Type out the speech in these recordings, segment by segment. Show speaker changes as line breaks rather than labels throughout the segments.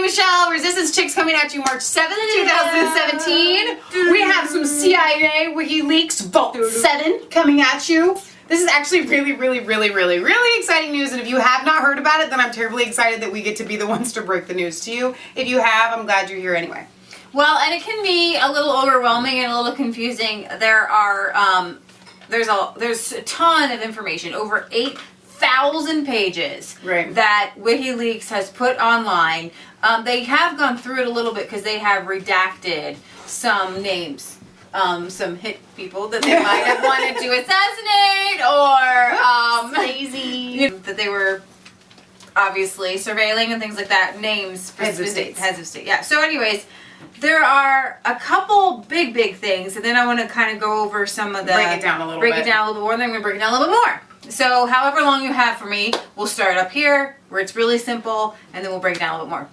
Michelle, Resistance Chicks coming at you March 7th, 2017. We have some CIA WikiLeaks Vault 7 coming at you. This is actually really exciting news, and if you have not heard about it, then I'm terribly excited that we get to be the ones to break the news to you. If you have, I'm glad you're here anyway.
Well, and it can be a little overwhelming and a little confusing. There's a ton of information, over 8,000 pages that WikiLeaks has put online. They have gone through it a little bit because they have redacted some names, some hit people that they might have wanted to assassinate or
lazy,
that they were obviously surveilling and things like that. Names,
heads of state.
Yeah. So, anyways. There are a couple big things, and then I want to kind of go over some of the...
Break it down a little bit
more, and then I'm going to break it down a little bit more. So however long you have for me, we'll start up here, where it's really simple, and then we'll break it down a little bit more.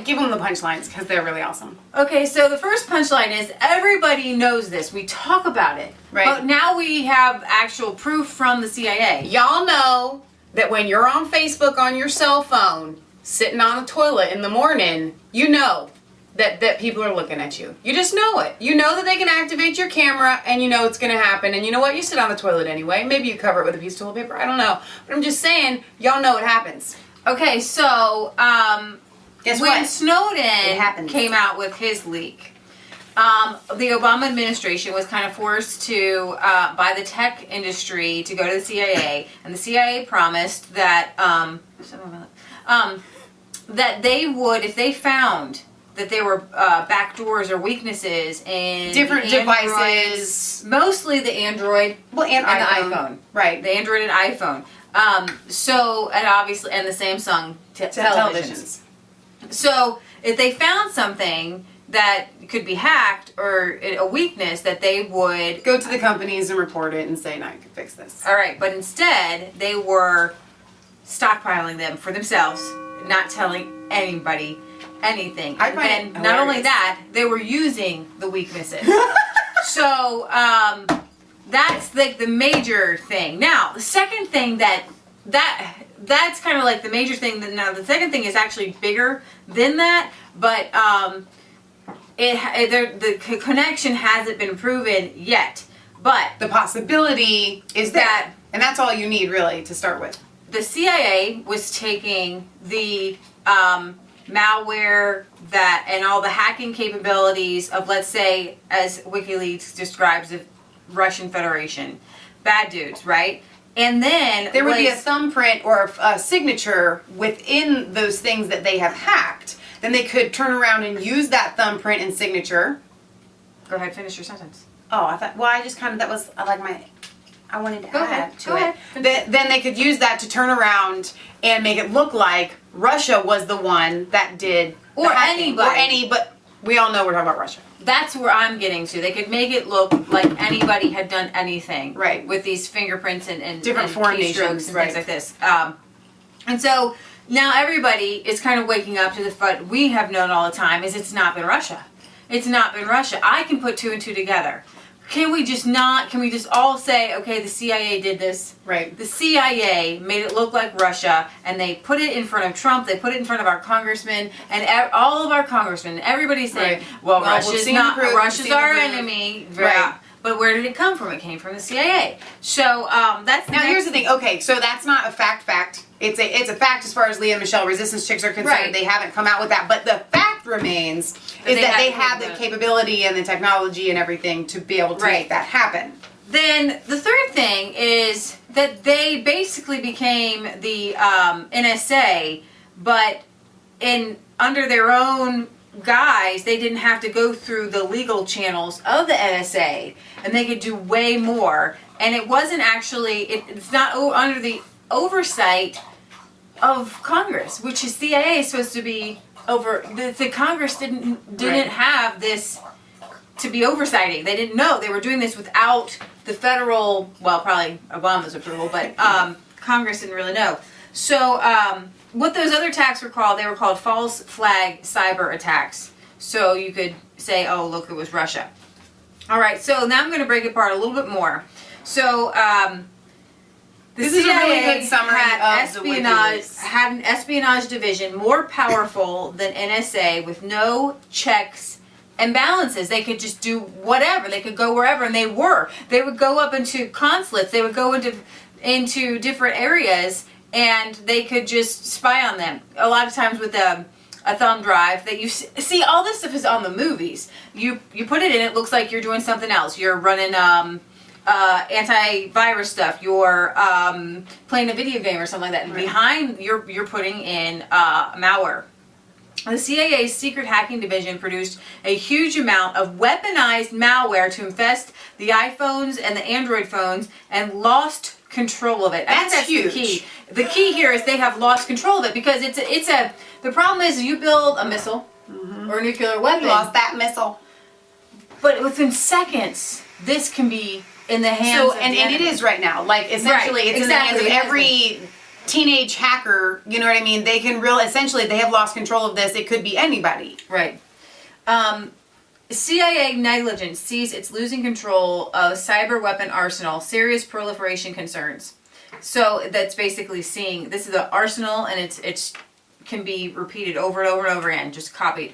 Give them the punchlines, because they're really awesome.
Okay, so the first punchline is, everybody knows this. We talk about it.
Right.
But now we have actual proof from the CIA.
Y'all know that when you're on Facebook on your cell phone, sitting on the toilet in the morning, you know that people are looking at you. You just know it. You know that they can activate your camera, and you know it's going to happen. And you know what? You sit on the toilet anyway. Maybe you cover it with a piece of toilet paper. I don't know. But I'm just saying, y'all know it happens.
Okay, so
Guess
when
what?
Snowden came out with his leak, the Obama administration was kind of forced to, by the tech industry, to go to the CIA. And the CIA promised that, that they would, if they found that there were backdoors or weaknesses in
different devices,
mostly the Android,
and
the iPhone,
right?
The Android and iPhone. And obviously, and the Samsung televisions. So if they found something that could be hacked or a weakness, that they would
go to the companies and report it and say, "No, you can fix this."
All right, but instead they were stockpiling them for themselves, not telling anybody anything. And not only that, they were using the weaknesses. So that's like the major thing. Now the second thing that's kind of like the major thing. Now the second thing is actually bigger than that, but the connection hasn't been proven yet. But
the possibility is that, and that's all you need really to start with.
The CIA was taking the malware and all the hacking capabilities of, let's say, as WikiLeaks describes the Russian Federation, bad dudes, right? And then
there would be a thumbprint or a signature within those things that they have hacked. Then they could turn around and use that thumbprint and signature.
Go ahead, finish your sentence.
Oh, I thought. Well, I just kind of I wanted to add to it.
Go ahead.
Then they could use that to turn around and make it look like Russia was the one that did
or anybody.
But we all know we're talking about Russia.
That's where I'm getting to. They could make it look like anybody had done anything,
right?
With these fingerprints and
different foreign nations
and things like this. And so now everybody is kind of waking up to the fact we have known all the time is it's not been Russia. It's not been Russia. I can put two and two together. Can we just all say, okay, the CIA did this?
Right.
The CIA made it look like Russia, and they put it in front of Trump, they put it in front of our congressmen, and all of our congressmen, everybody's saying, well, Russia's our enemy.
Right.
But where did it come from? It came from the CIA. So that's...
Now here's the thing. Okay, so that's not a fact. It's a fact as far as Leah and Michelle Resistance Chicks are concerned.
Right.
They haven't come out with that. But the fact remains is that they have the capability and the technology and everything to be able to make that happen.
Then the third thing is that they basically became the NSA, but under their own guise, they didn't have to go through the legal channels of the NSA, and they could do way more. And it wasn't actually, it's not under the oversight of Congress, which is CIA is supposed to be over. The Congress didn't have this to be oversighting. They didn't know. They were doing this without the federal, well, probably Obama's approval, but Congress didn't really know. So what those other attacks were called, they were called false flag cyber attacks. So you could say, oh, look, it was Russia. All right, so now I'm going to break it apart a little bit more. So
This is a really good summary of the WikiLeaks.
Had an espionage division more powerful than NSA with no checks and balances. They could just do whatever. They could go wherever, and they were. They would go up into consulates. They would go into different areas, and they could just spy on them. A lot of times with a thumb drive that you see, all this stuff is on the movies. You put it in, it looks like you're doing something else. You're running antivirus stuff. You're playing a video game or something like that. And behind, you're putting in malware. The CIA's secret hacking division produced a huge amount of weaponized malware to infest the iPhones and the Android phones and lost control of it.
That's huge.
The key. The key here is they have lost control of it because the problem is you build a missile or a nuclear weapon.
You lost that missile.
But within seconds, this can be in the hands of the enemy.
And it is right now. Like, essentially, it's in the hands of every teenage hacker, you know what I mean? They can essentially, they have lost control of this. It could be anybody.
Right. CIA negligence sees it's losing control of cyber weapon arsenal, serious proliferation concerns. So that's basically seeing, this is the arsenal, and it's can be repeated over and over and over again, just copied.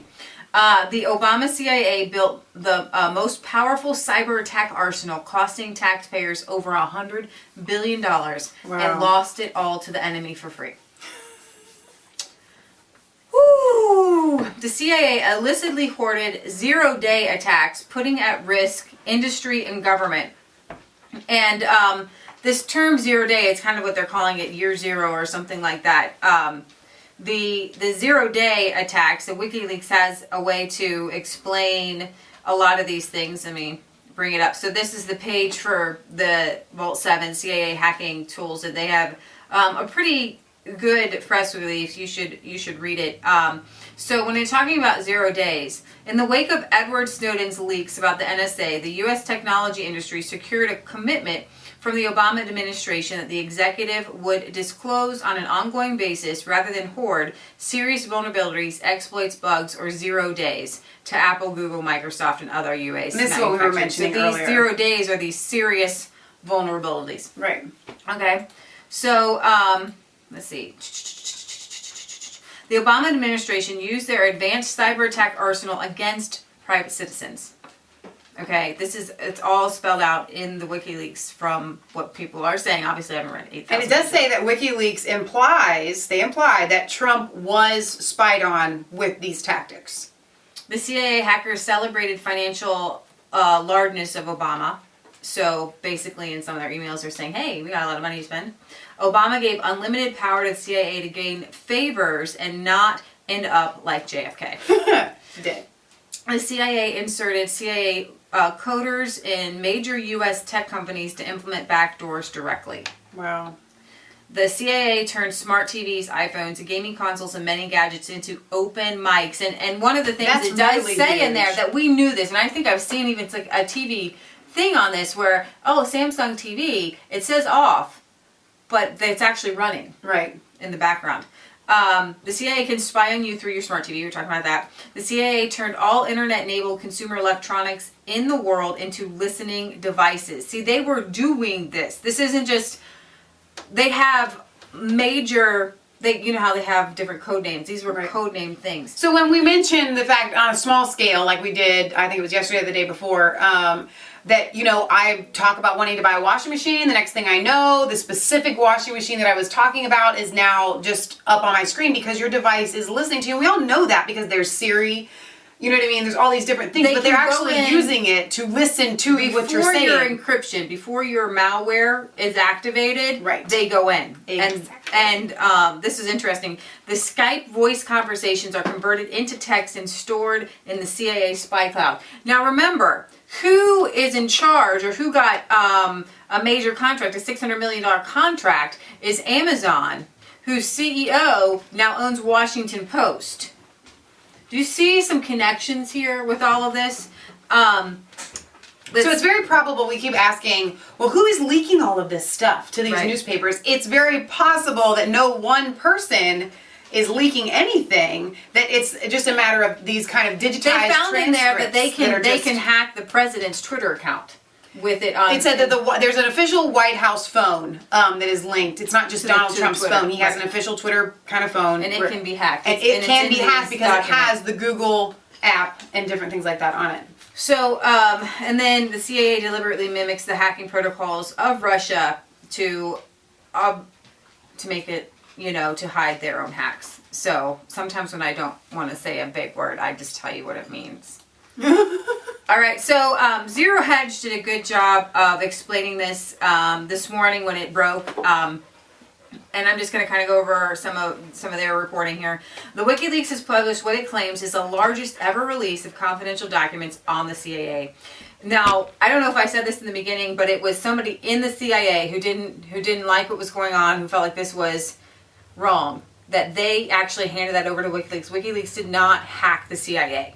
The Obama CIA built the most powerful cyber attack arsenal, costing taxpayers over $100 billion, and lost it all to the enemy for free. Woo! The CIA illicitly hoarded zero-day attacks, putting at risk industry and government. And this term zero-day, it's kind of what they're calling it, year zero or something like that. The zero-day attacks, so WikiLeaks has a way to explain a lot of these things. I mean, bring it up. So this is the page for the Vault 7 CIA hacking tools, and they have a pretty good press release. You should read it. So when they're talking about 0 days, in the wake of Edward Snowden's leaks about the NSA, the U.S. technology industry secured a commitment from the Obama administration that the executive would disclose on an ongoing basis, rather than hoard, serious vulnerabilities, exploits, bugs, or 0 days to Apple, Google, Microsoft, and other US.
This is what we were mentioning earlier.
These 0 days are these serious vulnerabilities.
Right.
Okay. So, let's see. The Obama administration used their advanced cyber attack arsenal against private citizens. Okay, it's all spelled out in the WikiLeaks from what people are saying. Obviously, I haven't read 8,000.
And it does say that WikiLeaks imply that Trump was spied on with these tactics.
The CIA hackers celebrated financial largeness of Obama. So basically, in some of their emails, they're saying, hey, we got a lot of money to spend. Obama gave unlimited power to the CIA to gain favors and not end up like JFK.
Did.
The CIA inserted CIA coders in major U.S. tech companies to implement backdoors directly.
Wow.
The CIA turned smart TVs, iPhones, gaming consoles, and many gadgets into open mics. And one of the things it does say in there that we knew this, and I think I've seen even like a TV thing on this where, Samsung TV, it says off, but it's actually running.
Right.
In the background. The CIA can spy on you through your smart TV. We were talking about that. The CIA turned all internet-enabled consumer electronics in the world into listening devices. See, they were doing this. This isn't just... They have major... you know how they have different code names. These were code name things.
So when we mentioned the fact on a small scale, like we did, I think it was yesterday or the day before, that, I talk about wanting to buy a washing machine. The next thing I know, the specific washing machine that I was talking about is now just up on my screen because your device is listening to you. And we all know that because there's Siri, you know what I mean? There's all these different things, but they're actually using it to listen to what you're saying.
Before your encryption, before your malware is activated, they go in.
Exactly.
And this is interesting. The Skype voice conversations are converted into text and stored in the CIA spy cloud. Now remember, who is in charge or who got a major contract, a $600 million contract, is Amazon, whose CEO now owns Washington Post. Do you see some connections here with all of this? So
it's very probable, we keep asking, well, who is leaking all of this stuff to these newspapers? It's very possible that no one person is leaking anything, that it's just a matter of these kind of digitized
They found in there that they
can
can hack the president's Twitter account. with it on.
It said that there's an official White House phone that is linked. It's not just Donald Trump's
Twitter,
phone. He has an official Twitter kind of phone.
And it can be hacked.
And it can be hacked because it has the Google app and different things like that on it.
So, and then the CIA deliberately mimics the hacking protocols of Russia to make it, to hide their own hacks. So sometimes when I don't want to say a big word, I just tell you what it means. All right, so Zero Hedge did a good job of explaining this this morning when it broke. And I'm just going to kind of go over some of their reporting here. The WikiLeaks has published what it claims is the largest ever release of confidential documents on the CIA. Now, I don't know if I said this in the beginning, but it was somebody in the CIA who didn't like what was going on, who felt like this was wrong, that they actually handed that over to WikiLeaks. WikiLeaks did not hack the CIA.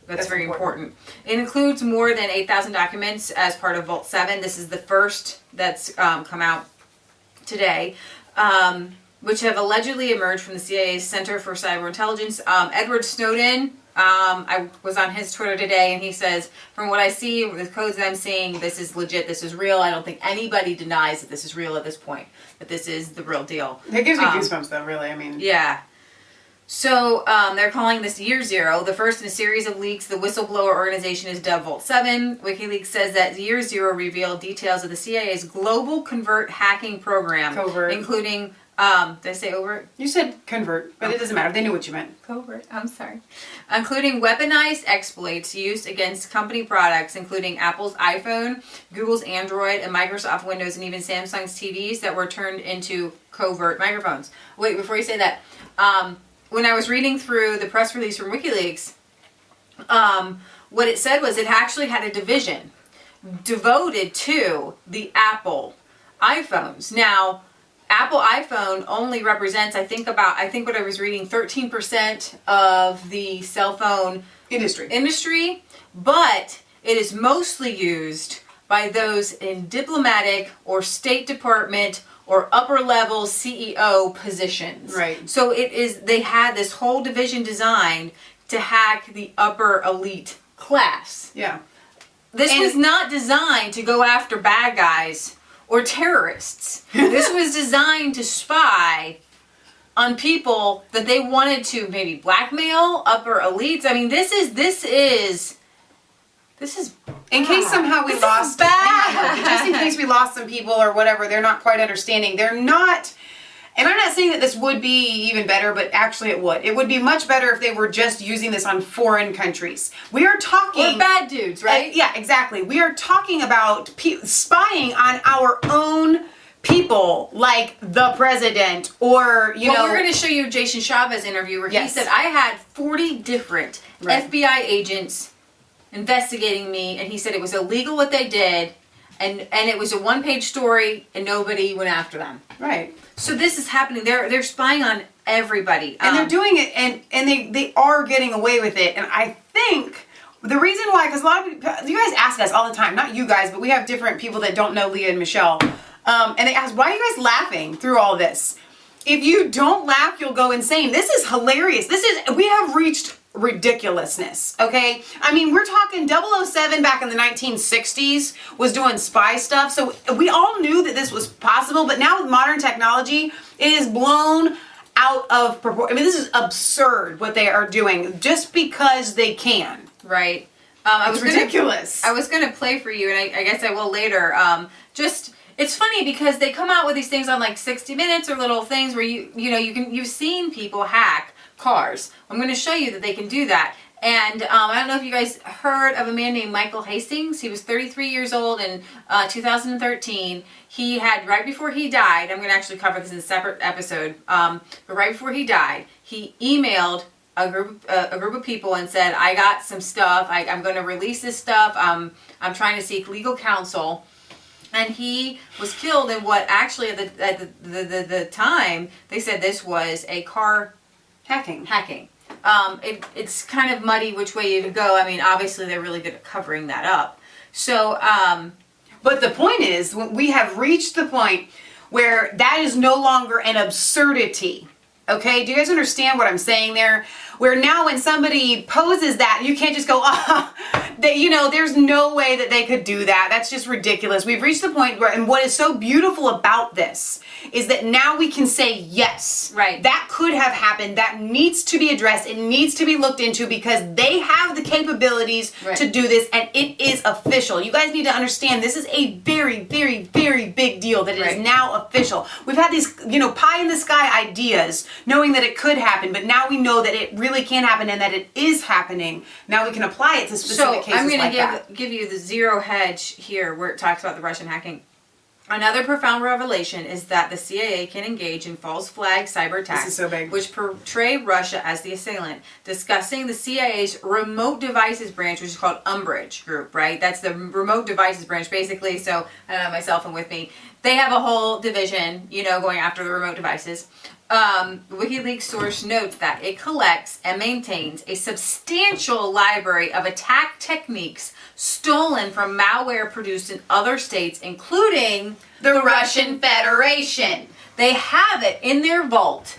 That's very important. It includes more than 8,000 documents as part of Vault 7. This is the first that's come out today, which have allegedly emerged from the CIA's Center for Cyber Intelligence. Edward Snowden, I was on his Twitter today, and he says, from what I see, the codes that I'm seeing, this is legit, this is real. I don't think anybody denies that this is real at this point, that this is the real deal.
It gives me goosebumps, though, really. I mean...
Yeah. So they're calling this Year Zero, the first in a series of leaks. The whistleblower organization is dubbed Vault 7. WikiLeaks says that Year Zero revealed details of the CIA's global covert hacking program,
Covert.
including, did I say overt?
You said convert, but it doesn't matter. They knew what you meant.
Covert, I'm sorry. Including weaponized exploits used against company products, including Apple's iPhone, Google's Android, and Microsoft Windows, and even Samsung's TVs that were turned into covert microphones. Wait, before you say that, when I was reading through the press release from WikiLeaks, what it said was it actually had a division devoted to the Apple iPhones. Now, Apple iPhone only represents, I think what I was reading, 13% of the cell phone industry, but it is mostly used by those in diplomatic or State Department or upper level CEO positions.
Right.
So they had this whole division designed to hack the upper elite class.
Yeah.
This was not designed to go after bad guys or terrorists. This was designed to spy on people that they wanted to maybe blackmail, upper elites. I mean, this is
in case somehow we lost, just in case we lost some people or whatever, they're not quite understanding. They're not, and I'm not saying that this would be even better, but actually it would. It would be much better if they were just using this on foreign countries. We are talking...
Or bad dudes, right?
Yeah, exactly. We are talking about spying on our own people, like the president, or, you know...
We're going to show you Jason Chavez interview where he said, I had 40 different FBI agents investigating me, and he said it was illegal what they did, and it was a one-page story, and nobody went after them.
Right.
So this is happening. They're spying on everybody,
and they're doing it, and they are getting away with it. And I think the reason why, because a lot of you guys ask us all the time, not you guys, but we have different people that don't know Leah and Michelle, and they ask, why are you guys laughing through all this? If you don't laugh, you'll go insane. This is hilarious. We have reached ridiculousness, okay? I mean, we're talking 007 back in the 1960s was doing spy stuff, so we all knew that this was possible, but now with modern technology, it is blown out of proportion. I mean, this is absurd what they are doing just because they can.
Right.
It's ridiculous.
I was going to play for you, and I guess I will later. It's funny because they come out with these things on like 60 Minutes or little things where you've seen people hack cars. I'm going to show you that they can do that. And I don't know if you guys heard of a man named Michael Hastings. He was 33 years old in 2013. He had, right before he died, I'm going to actually cover this in a separate episode, but right before he died, he emailed a group of people and said, I got some stuff, I'm going to release this stuff, I'm trying to seek legal counsel. And he was killed in what actually at the time, they said this was a car hacking. It's kind of muddy which way you go. I mean, obviously they're really good at covering that up. So,
but the point is, we have reached the point where that is no longer an absurdity. Okay, do you guys understand what I'm saying there? where now when somebody poses that, you can't just go, there's no way that they could do that. That's just ridiculous. We've reached the point where, and what is so beautiful about this is that now we can say, yes,
right,
that could have happened. That needs to be addressed. It needs to be looked into because they have the capabilities to do this, and it is official. You guys need to understand this is a very, very, very big deal that it is now official. We've had these, pie in the sky ideas, knowing that it could happen, but now we know that it really can happen and that it is happening. Now we can apply it to specific cases
I'm
like that.
I'm going to give you the zero hedge here where it talks about the Russian hacking. Another profound revelation is that the CIA can engage in false flag cyber attacks,
this is so big,
which portray Russia as the assailant. Discussing the CIA's remote devices branch, which is called Umbrage Group, right? That's the remote devices branch, basically. So I don't have my cell phone with me. They have a whole division, going after the remote devices. WikiLeaks source notes that it collects and maintains a substantial library of attack techniques stolen from malware produced in other states, including
the Russian Federation.
They have it in their vault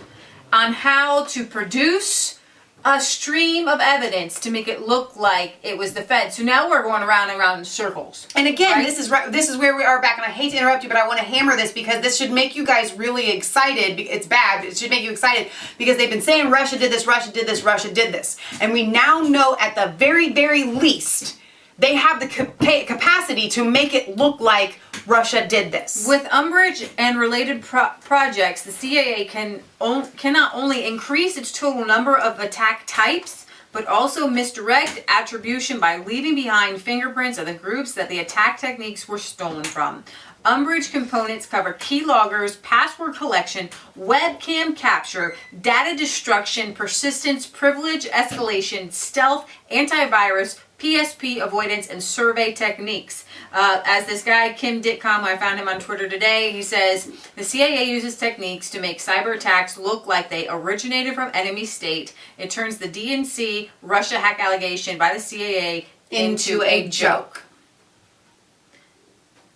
on how to produce a stream of evidence to make it look like it was the Fed. So now we're going around and around in circles.
And again, this is where we are back, and I hate to interrupt you, but I want to hammer this because this should make you guys really excited. It's bad, but it should make you excited because they've been saying Russia did this, Russia did this, Russia did this. And we now know at the very, very least they have the capacity to make it look like Russia did this.
With Umbrage and related projects, the CIA can not only increase its total number of attack types, but also misdirect attribution by leaving behind fingerprints of the groups that the attack techniques were stolen from. Umbrage components cover keyloggers, password collection, webcam capture, data destruction, persistence, privilege escalation, stealth, antivirus, PSP avoidance, and survey techniques. As this guy, Kim Ditcom, I found him on Twitter today, he says, the CIA uses techniques to make cyber attacks look like they originated from enemy state. It turns the DNC Russia hack allegation by the CIA into a joke.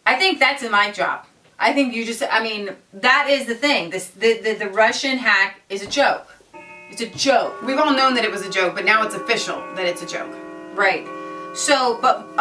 I think that's a mic drop. I think that is the thing. The Russian hack is a joke. It's a joke.
We've all known that it was a joke, but now it's official that it's a joke.
Right. So, but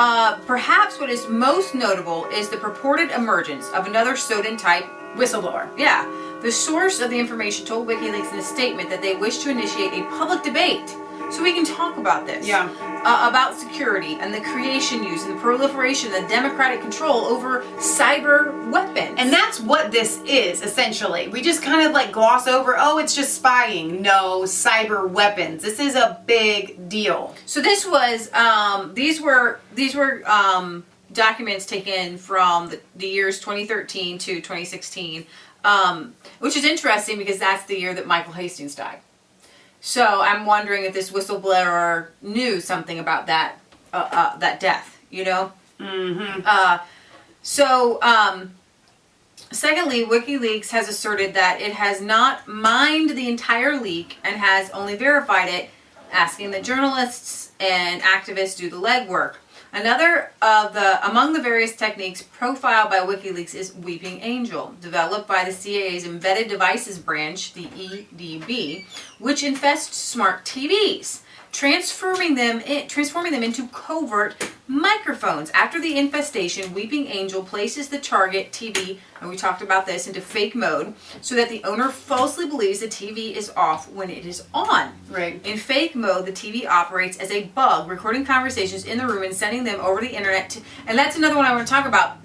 perhaps what is most notable is the purported emergence of another Snowden-type
whistleblower.
Yeah. The source of the information told WikiLeaks in a statement that they wish to initiate a public debate so we can talk about this.
Yeah.
About security and the creation, use, and the proliferation of the democratic control over cyber weapons.
And that's what this is, essentially. We just kind of gloss over, it's just spying. No, cyber weapons. This is a big deal.
So this was, these were documents taken from the years 2013 to 2016, which is interesting because that's the year that Michael Hastings died. So I'm wondering if this whistleblower knew something about that death,
Mm-hmm.
Secondly, WikiLeaks has asserted that it has not mined the entire leak and has only verified it, asking that journalists and activists do the legwork. Another among the various techniques profiled by WikiLeaks is Weeping Angel, developed by the CIA's Embedded Devices Branch, the EDB, which infests smart TVs, transforming them into covert microphones. After the infestation, Weeping Angel places the target TV, and we talked about this, into fake mode so that the owner falsely believes the TV is off when it is on.
Right.
In fake mode, the TV operates as a bug, recording conversations in the room and sending them over the internet. And that's another one I want to talk about.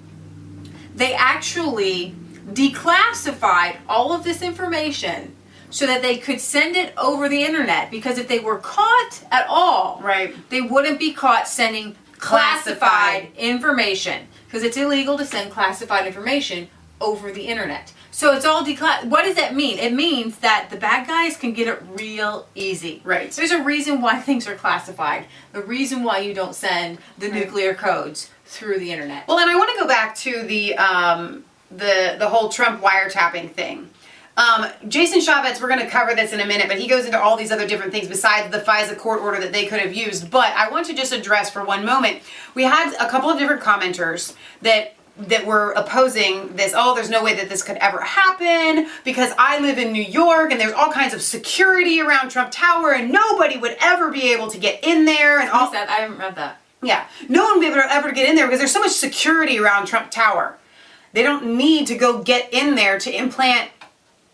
They actually declassified all of this information so that they could send it over the internet, because if they were caught at all, they wouldn't be caught sending classified information, because it's illegal to send classified information over the internet. So it's all what does that mean? It means that the bad guys can get it real easy.
Right.
There's a reason why things are classified. The reason why you don't send the nuclear codes through the internet.
Well, and I want to go back to the whole Trump wiretapping thing. Jason Chavez, we're going to cover this in a minute, but he goes into all these other different things besides the FISA court order that they could have used. But I want to just address for one moment, we had a couple of different commenters that that were opposing this. Oh, there's no way that this could ever happen because I live in New York and there's all kinds of security around Trump Tower and nobody would ever be able to get in there. And all
that I haven't read that.
Yeah, no one would be able to ever get in there because there's so much security around Trump Tower. They don't need to go get in there to implant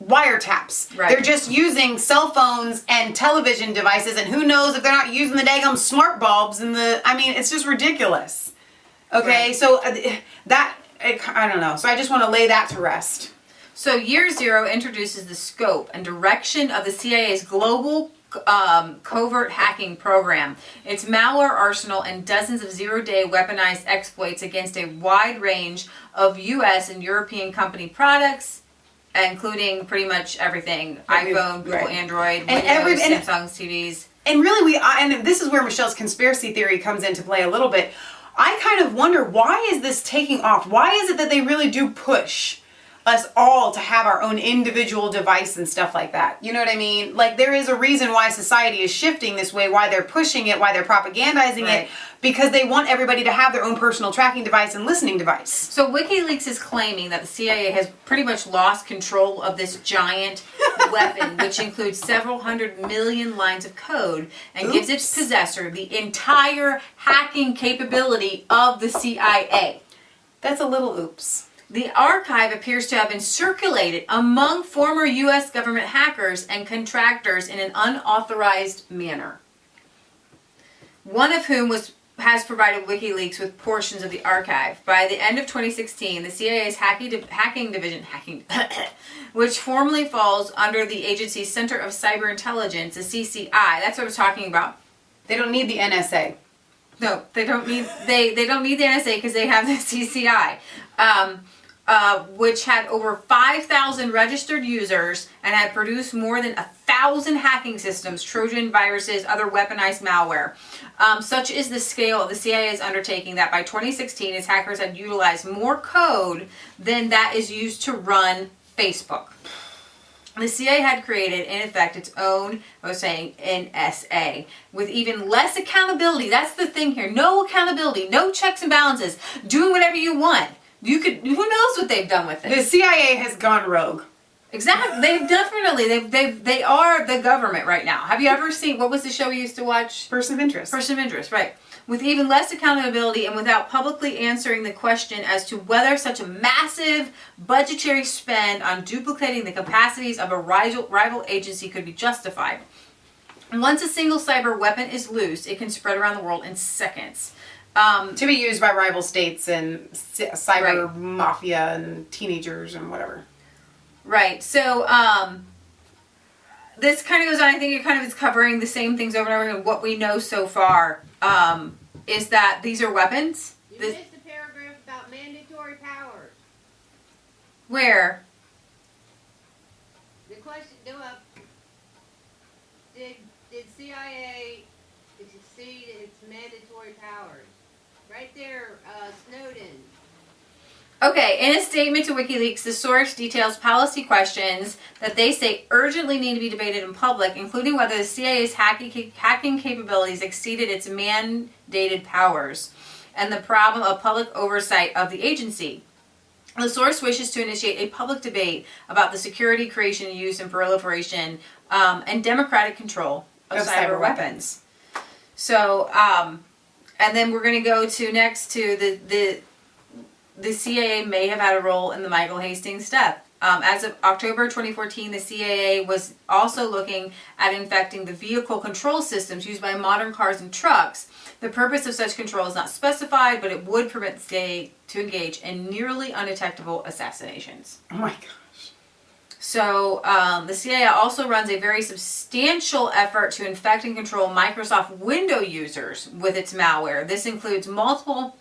wiretaps.
Right.
They're just using cell phones and television devices, and who knows if they're not using the daggum smart bulbs and it's just ridiculous. Okay,
Right.
so I don't know. So I just want to lay that to rest.
So Year Zero introduces the scope and direction of the CIA's global covert hacking program, its malware arsenal, and dozens of zero-day weaponized exploits against a wide range of U.S. and European company products, including pretty much everything: iPhone, Google,
right.
Android,
And
Windows, Samsung TVs.
And really, and this is where Michelle's conspiracy theory comes into play a little bit. I kind of wonder, why is this taking off? Why is it that they really do push us all to have our own individual device and stuff like that? You know what I mean? Like, there is a reason why society is shifting this way, why they're pushing it, why they're propagandizing
Right.
it, because they want everybody to have their own personal tracking device and listening device.
So WikiLeaks is claiming that the CIA has pretty much lost control of this giant weapon, which includes several 100 million lines of code, and gives its possessor the entire hacking capability of the CIA.
That's a little oops.
The archive appears to have been circulated among former U.S. government hackers and contractors in an unauthorized manner, one of whom has provided WikiLeaks with portions of the archive. By the end of 2016, the CIA's hacking division, which formally falls under the agency's Center of Cyber Intelligence, the CCI, that's what I was talking about.
They don't need the NSA.
No, they don't need they don't need the NSA because they have the CCI, which had over 5,000 registered users and had produced more than 1,000 hacking systems, Trojan viruses, other weaponized malware. Such is the scale of the CIA's undertaking that by 2016, its hackers had utilized more code than that is used to run Facebook. The CIA had created, in effect, its own, NSA, with even less accountability. That's the thing here. No accountability, no checks and balances, doing whatever you want. Who knows what they've done with it?
The CIA has gone rogue.
Exactly. They are the government right now. Have you ever seen, what was the show you used to watch?
Person of interest.
Person of interest, right. With even less accountability and without publicly answering the question as to whether such a massive budgetary spend on duplicating the capacities of a rival agency could be justified. Once a single cyber weapon is loose, it can spread around the world in seconds.
To be used by rival states and cyber
Right.
mafia and teenagers and whatever.
Right. So, this kind of goes on. I think it kind of is covering the same things over and over again. What we know so far is that these are weapons.
You missed the paragraph about mandatory powers.
Where?
The question, go up. Did CIA exceed its mandatory powers? Right there, Snowden.
Okay, in a statement to WikiLeaks, the source details policy questions that they say urgently need to be debated in public, including whether the CIA's hacking capabilities exceeded its mandated powers and the problem of public oversight of the agency. The source wishes to initiate a public debate about the security, creation, use, and proliferation and democratic control of cyber weapons. So, and then we're going to go to next to the CIA may have had a role in the Michael Hastings death. As of October 2014, the CIA was also looking at infecting the vehicle control systems used by modern cars and trucks. The purpose of such control is not specified, but it would permit the CIA to engage in nearly undetectable assassinations.
Oh my gosh.
So the CIA also runs a very substantial effort to infect and control Microsoft Windows users with its malware. This includes multiple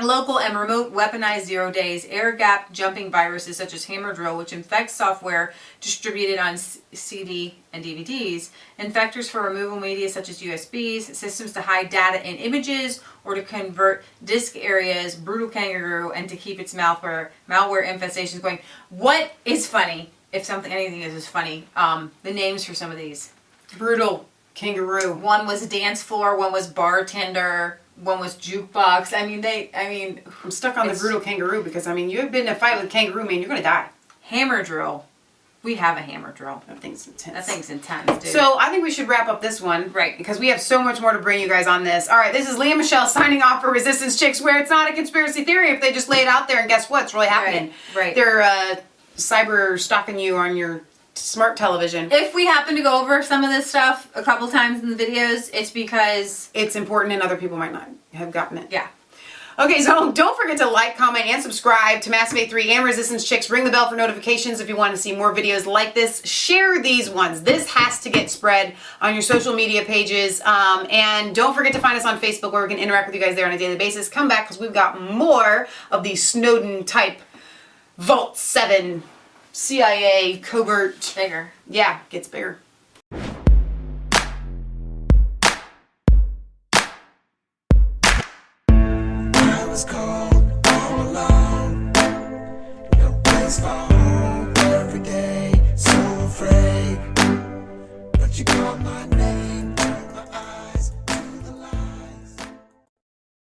local and remote weaponized zero days, air gap jumping viruses such as Hammer Drill, which infects software distributed on CD and DVDs, infectors for removal media such as USBs, systems to hide data and images, or to convert disk areas, Brutal Kangaroo, and to keep its malware infestations going. What is funny, if anything is funny, the names for some of these.
Brutal Kangaroo.
One was dance floor, one was bartender, one was jukebox. I mean,
I'm stuck on the brutal kangaroo because, I mean, you've been in a fight with a kangaroo, man, you're going to die.
hammer drill. We have a hammer drill.
That thing's intense.
That thing's intense, dude.
So I think we should wrap up this one.
Right.
Because we have so much more to bring you guys on this. All right, this is Leah Michelle signing off for Resistance Chicks, where it's not a conspiracy theory if they just lay it out there and guess what? It's really happening.
Right.
They're cyber stalking you on your smart television.
If we happen to go over some of this stuff a couple times in the videos, it's because
it's important and other people might not have gotten it.
Yeah.
Okay, so don't forget to like, comment, and subscribe to Masturbate 3 and Resistance Chicks. Ring the bell for notifications if you want to see more videos like this. Share these ones. This has to get spread on your social media pages. And don't forget to find us on Facebook where we can interact with you guys there on a daily basis. Come back because we've got more of these Snowden-type Vault 7 CIA covert.
bigger.
Yeah, gets bigger.
I was cold, all alone, no place for